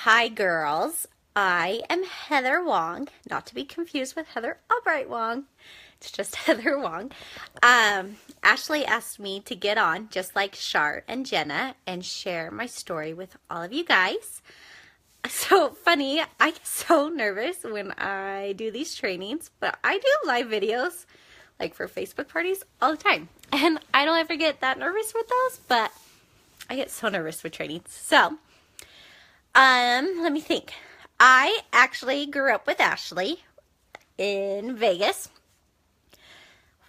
Hi, girls. I am Heather Wong, not to be confused with Heather Albright Wong. It's just Heather Wong. Ashley asked me to get on, just like Shar and Jenna, and share my story with all of you guys. So funny, I get so nervous when I do these trainings, but I do live videos, like for Facebook parties, all the time. And I don't ever get that nervous with those, but I get so nervous with trainings. So, let me think. I actually grew up with Ashley in Vegas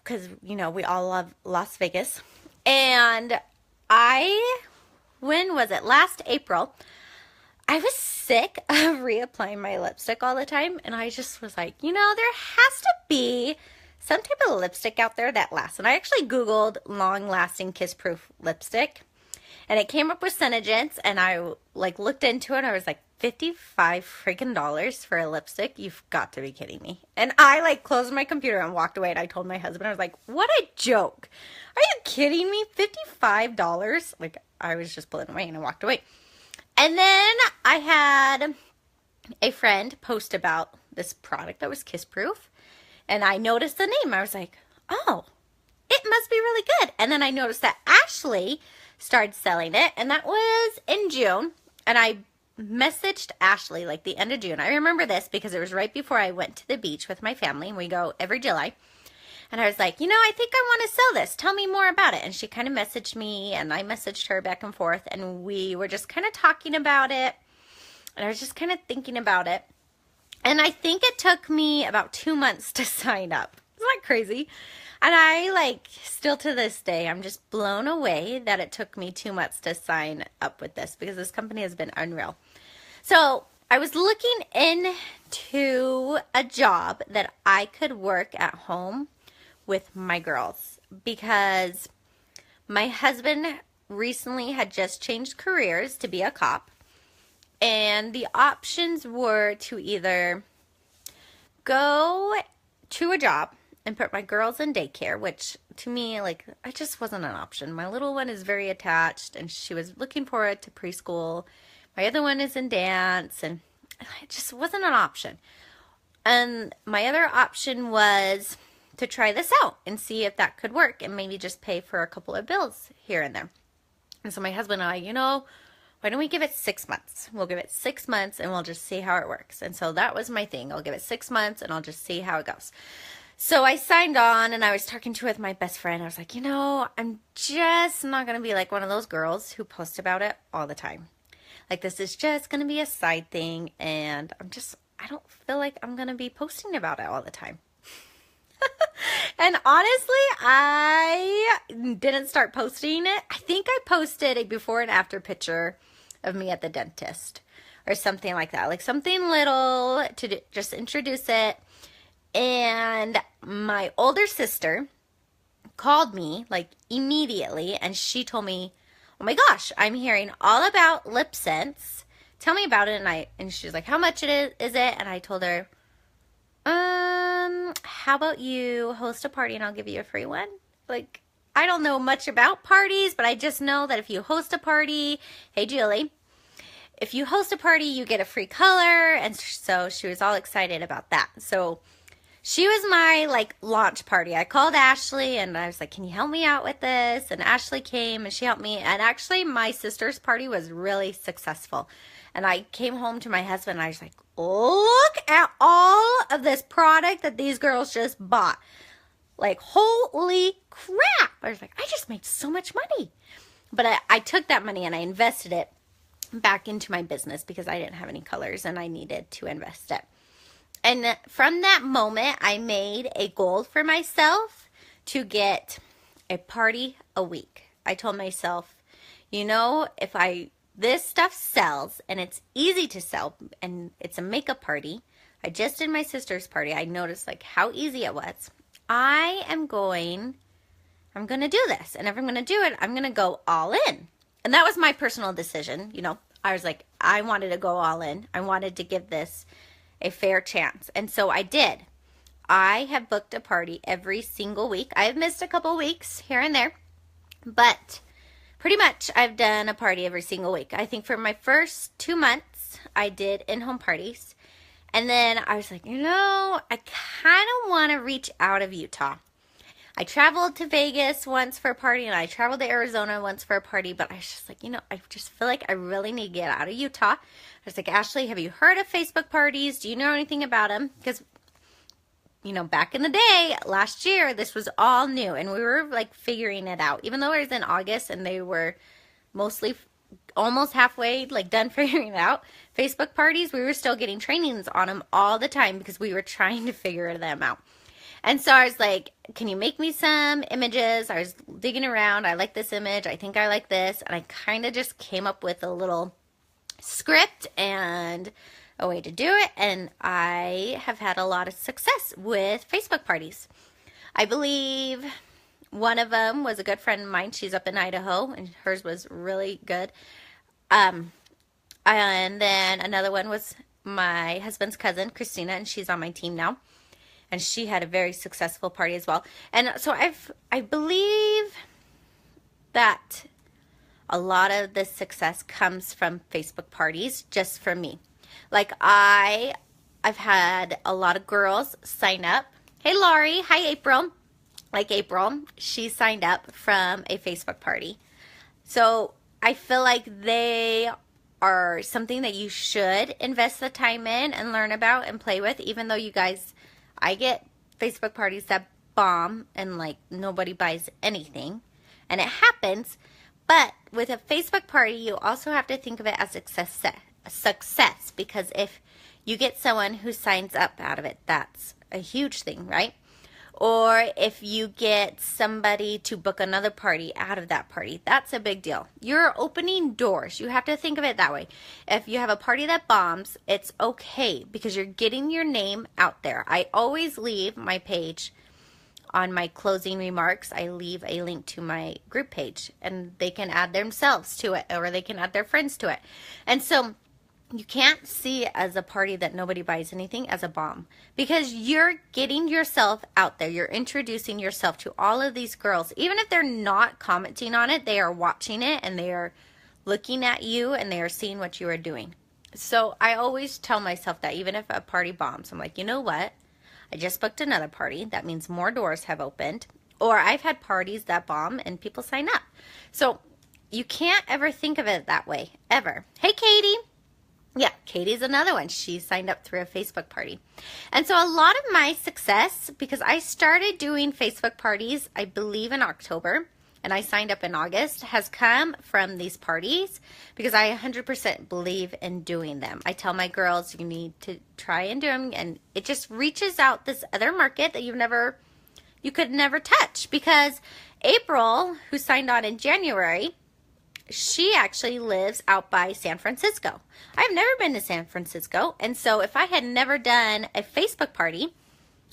because, we all love Las Vegas. And when was it? Last April, I was sick of reapplying my lipstick all the time. And I just was like, there has to be some type of lipstick out there that lasts. And I actually Googled long-lasting kiss-proof lipstick. And it came up with SeneGence, and I looked into it, and I was like, $55 freaking dollars for a lipstick? You've got to be kidding me. And I closed my computer and walked away, and I told my husband, I was like, what a joke. Are you kidding me? $55? I was just blown away, and I walked away. And then I had a friend post about this product that was kiss-proof, and I noticed the name. I was like, oh, it must be really good. And then I noticed that Ashley started selling it, and that was in June. And I messaged Ashley the end of June. I remember this because it was right before I went to the beach with my family, and we go every July. And I was like, I think I want to sell this. Tell me more about it. And she kind of messaged me, and I messaged her back and forth, and we were just kind of talking about it, and I was just kind of thinking about it. And I think it took me about 2 months to sign up. Isn't that crazy? And I, still to this day, I'm just blown away that it took me 2 months to sign up with this, because this company has been unreal. So I was looking into a job that I could work at home with my girls, because my husband recently had just changed careers to be a cop. And the options were to either go to a job and put my girls in daycare, which to me, it just wasn't an option. My little one is very attached, and she was looking forward to preschool. My other one is in dance, and it just wasn't an option. And my other option was to try this out and see if that could work, and maybe just pay for a couple of bills here and there. And so my husband and I, why don't we give it 6 months? We'll give it 6 months, and we'll just see how it works. And so that was my thing. I'll give it 6 months, and I'll just see how it goes. So I signed on, and I was talking with my best friend. I was like, I'm just not going to be like one of those girls who post about it all the time. This is just going to be a side thing, and I don't feel like I'm going to be posting about it all the time. And honestly, I didn't start posting it. I think I posted a before and after picture of me at the dentist or something like that. Something little to just introduce it. And my older sister called me immediately, and she told me, oh my gosh, I'm hearing all about lip scents. Tell me about it. And she's like, how much is it? And I told her, how about you host a party and I'll give you a free one? I don't know much about parties, but I just know that if you host a party, hey Julie, if you host a party, you get a free color. And so she was all excited about that. So she was my launch party. I called Ashley, and I was like, can you help me out with this? And Ashley came, and she helped me. And actually my sister's party was really successful. And I came home to my husband, and I was like, look at all of this product that these girls just bought. Holy crap. I was like, I just made so much money. But I took that money and I invested it back into my business because I didn't have any colors and I needed to invest it. And from that moment, I made a goal for myself to get a party a week. I told myself, if this stuff sells, and it's easy to sell, and it's a makeup party. I just did my sister's party. I noticed how easy it was. I'm going to do this. And if I'm going to do it, I'm going to go all in. And that was my personal decision. I was like, I wanted to go all in. I wanted to give this a fair chance. And so I did. I have booked a party every single week. I have missed a couple weeks here and there, but pretty much I've done a party every single week. I think for my first 2 months, I did in-home parties. And then I was like, I kind of want to reach out of Utah. I traveled to Vegas once for a party, and I traveled to Arizona once for a party, but I was just like, I just feel like I really need to get out of Utah. I was like, Ashley, have you heard of Facebook parties? Do you know anything about them? Because, back in the day, last year, this was all new, and we were, like, figuring it out. Even though it was in August, and they were mostly almost halfway, like, done figuring it out, Facebook parties, we were still getting trainings on them all the time because we were trying to figure them out. And so I was like, can you make me some images? I was digging around. I like this image. I think I like this. And I kind of just came up with a little script and a way to do it. And I have had a lot of success with Facebook parties. I believe one of them was a good friend of mine. She's up in Idaho, and hers was really good. And then another one was my husband's cousin, Christina, and she's on my team now. And she had a very successful party as well. And so I believe that a lot of the success comes from Facebook parties, just for me. Like I've had a lot of girls sign up. Hey, Laurie. Hi, April. Like April, she signed up from a Facebook party. So I feel like they are something that you should invest the time in and learn about and play with, even though you guys... I get Facebook parties that bomb and like nobody buys anything, and it happens. But with a Facebook party, you also have to think of it as a success, because if you get someone who signs up out of it, that's a huge thing, right? Or if you get somebody to book another party out of that party, that's a big deal. You're opening doors. You have to think of it that way. If you have a party that bombs, it's okay because you're getting your name out there. I always leave my page on my closing remarks. I leave a link to my group page, and they can add themselves to it, or they can add their friends to it. And so you can't see it as a party that nobody buys anything as a bomb, because you're getting yourself out there. You're introducing yourself to all of these girls. Even if they're not commenting on it, they are watching it and they are looking at you and they are seeing what you are doing. So I always tell myself that even if a party bombs, I'm like, you know what? I just booked another party. That means more doors have opened. Or I've had parties that bomb and people sign up. So you can't ever think of it that way, ever. Hey, Katie. Yeah, Katie's another one. She signed up through a Facebook party. And so a lot of my success, because I started doing Facebook parties, I believe in October, and I signed up in August, has come from these parties because I 100% believe in doing them. I tell my girls, you need to try and do them, and it just reaches out this other market that you could never touch, because April, who signed on in January, she actually lives out by San Francisco. I've never been to San Francisco, and so if I had never done a Facebook party,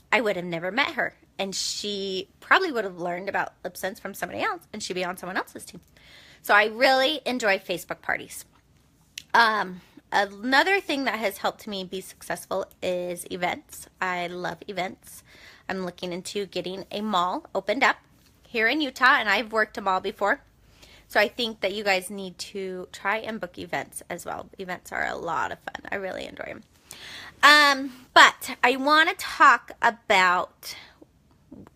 I would have never met her, and she probably would have learned about LipSense from somebody else, and she'd be on someone else's team. So I really enjoy Facebook parties. Another thing that has helped me be successful is events. I love events. I'm looking into getting a mall opened up here in Utah, and I've worked a mall before. So I think that you guys need to try and book events as well. Events are a lot of fun. I really enjoy them. But I want to talk about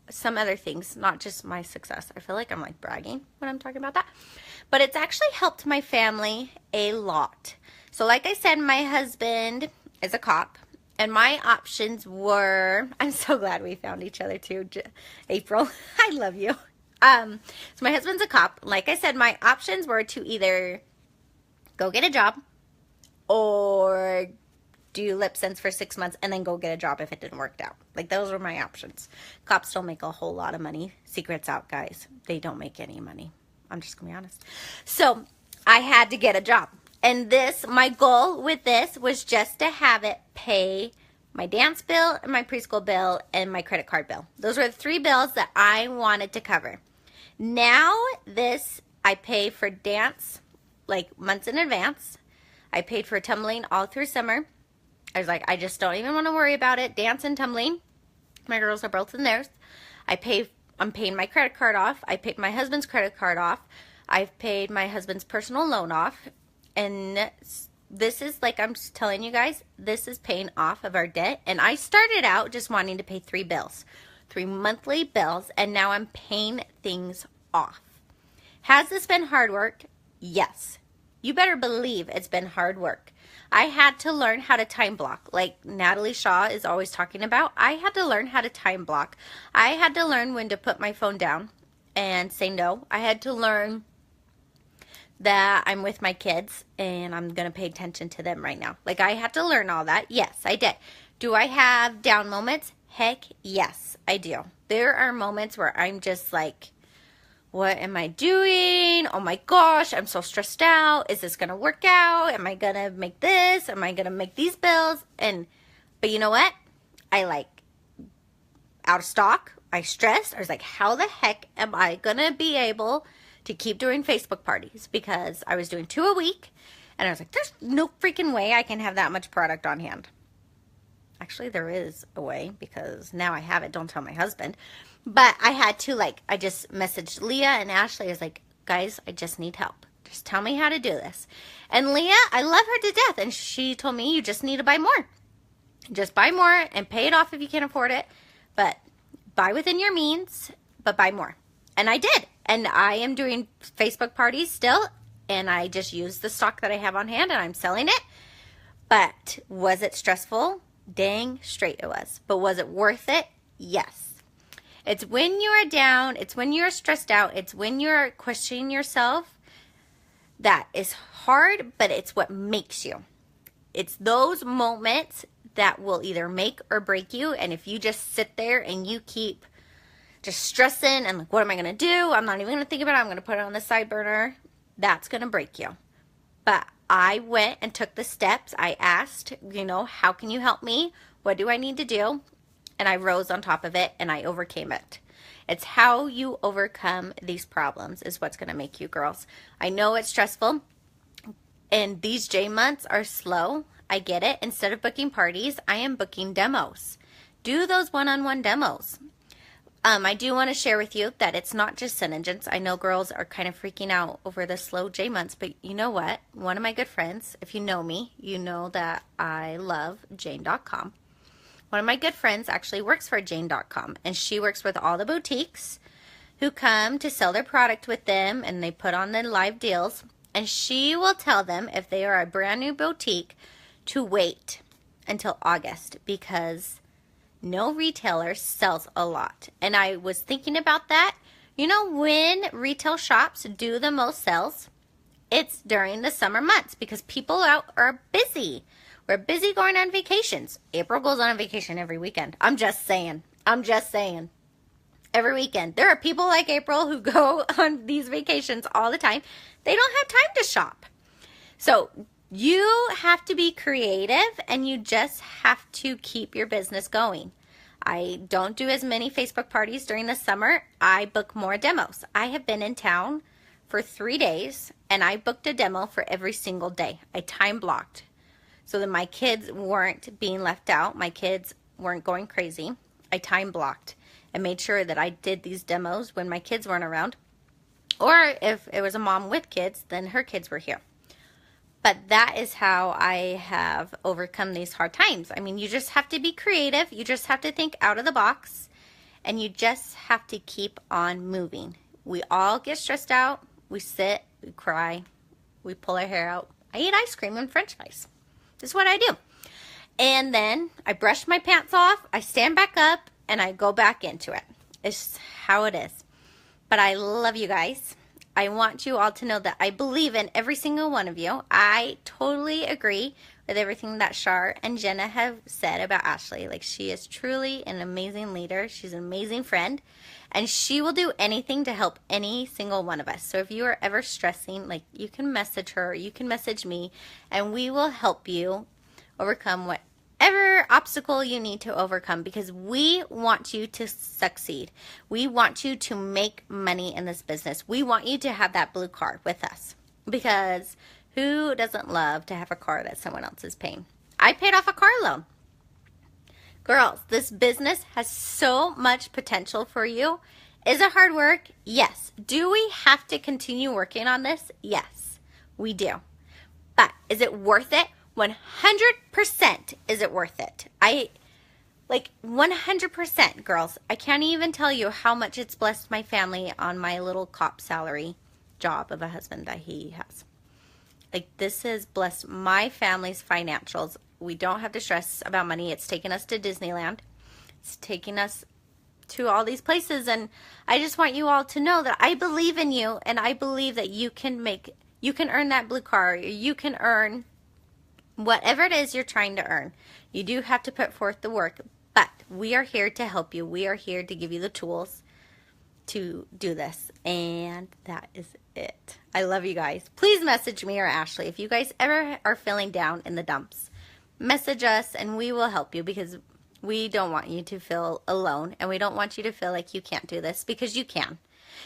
some other things, not just my success. I feel like I'm like bragging when I'm talking about that. But it's actually helped my family a lot. So like I said, my husband is a cop. And my options were, I'm so glad we found each other too, April. I love you. So my husband's a cop. Like I said, my options were to either go get a job or do LipSense for 6 months and then go get a job if it didn't work out. Like, those were my options. Cops don't make a whole lot of money. Secrets out, guys. They don't make any money. I'm just going to be honest. So I had to get a job. And my goal with this was just to have it pay my dance bill and my preschool bill and my credit card bill. Those were the 3 bills that I wanted to cover. Now I pay for dance like months in advance. I paid for tumbling all through summer. I was like, I just don't even want to worry about it. Dance and tumbling. My girls are both in theirs. I'm paying my credit card off. I paid my husband's credit card off. I've paid my husband's personal loan off, and this is, like I'm telling you guys, this is paying off of our debt. And I started out just wanting to pay 3 bills, 3 monthly bills, and now I'm paying things off. Has this been hard work? Yes. You better believe it's been hard work. I had to learn how to time block, like Natalie Shaw is always talking about. I had to learn how to time block. I had to learn when to put my phone down and say no. I had to learn that I'm with my kids and I'm going to pay attention to them right now. Like, I had to learn all that. Yes, I did. Do I have down moments? Heck yes, I do. There are moments where I'm just like, what am I doing? Oh my gosh, I'm so stressed out. Is this going to work out? Am I going to make this? Am I going to make these bills? But you know what? I like out of stock. I stressed. I was like, how the heck am I going to be able to keep doing Facebook parties? Because I was doing 2 a week, and I was like, there's no freaking way I can have that much product on hand. Actually, there is a way, because now I have it. Don't tell my husband. But I had to, I just messaged Leah and Ashley. I was like, guys, I just need help. Just tell me how to do this. And Leah, I love her to death. And she told me, you just need to buy more. Just buy more and pay it off if you can't afford it. But buy within your means, but buy more. And I did. And I am doing Facebook parties still. And I just used the stock that I have on hand and I'm selling it. But was it stressful? Dang straight it was. But was it worth it? Yes. It's when you're down, it's when you're stressed out, it's when you're questioning yourself that is hard, but it's what makes you. It's those moments that will either make or break you. And if you just sit there and you keep just stressing and like, what am I going to do? I'm not even going to think about it. I'm going to put it on the side burner. That's going to break you. But I went and took the steps. I asked, how can you help me? What do I need to do? And I rose on top of it and I overcame it. It's how you overcome these problems is what's going to make you girls. I know it's stressful and these J months are slow. I get it. Instead of booking parties, I am booking demos. Do those one-on-one demos. I do want to share with you that it's not just SeneGence. I know girls are kind of freaking out over the slow J months, but you know what? One of my good friends, if you know me, you know that I love Jane.com. One of my good friends actually works for Jane.com, and she works with all the boutiques who come to sell their product with them, and they put on the live deals, and she will tell them if they are a brand new boutique to wait until August because no retailer sells a lot. And I was thinking about that. When retail shops do the most sales, it's during the summer months because people out are busy. We're busy going on vacations. April goes on a vacation every weekend. I'm just saying. Every weekend. There are people like April who go on these vacations all the time. They don't have time to shop. So you have to be creative and you just have to keep your business going. I don't do as many Facebook parties during the summer. I book more demos. I have been in town for 3 days and I booked a demo for every single day. I time blocked so that my kids weren't being left out. My kids weren't going crazy. I time blocked and made sure that I did these demos when my kids weren't around. Or if it was a mom with kids, then her kids were here. But that is how I have overcome these hard times. I mean, you just have to be creative. You just have to think out of the box. And you just have to keep on moving. We all get stressed out. We sit, we cry, we pull our hair out. I eat ice cream and french fries. This is what I do. And then I brush my pants off, I stand back up, and I go back into it. It's how it is. But I love you guys. I want you all to know that I believe in every single one of you. I totally agree with everything that Shar and Jenna have said about Ashley. Like, she is truly an amazing leader. She's an amazing friend. And she will do anything to help any single one of us. So if you are ever stressing, you can message her, you can message me, and we will help you overcome whatever obstacle you need to overcome because we want you to succeed. We want you to make money in this business. We want you to have that blue car with us because who doesn't love to have a car that someone else is paying? I paid off a car loan. Girls, this business has so much potential for you, Is it hard work? Yes. Do we have to continue working on this? Yes, we do. But is it worth it? 100% is it worth it. 100%, girls. I can't even tell you how much it's blessed my family on my little cop salary job of a husband that he has. This has blessed my family's financials. We don't have to stress about money. It's taken us to Disneyland. It's taking us to all these places, and I just want you all to know that I believe in you, and I believe that you can earn that blue car. You can earn whatever it is you're trying to earn. You do have to put forth the work, but we are here to help you. We are here to give you the tools to do this, and that is it. I love you guys. Please message me or Ashley if you guys ever are feeling down in the dumps. Message us and we will help you, because we don't want you to feel alone, and we don't want you to feel like you can't do this, because you can.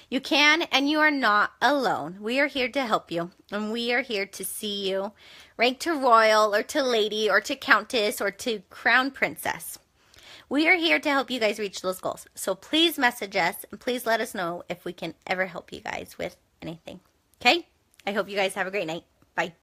You can, and you are not alone. We are here to help you, and we are here to see you ranked to royal or to lady or to countess or to crown princess. We are here to help you guys reach those goals. So please message us, and please let us know if we can ever help you guys with anything. Okay? I hope you guys have a great night. Bye.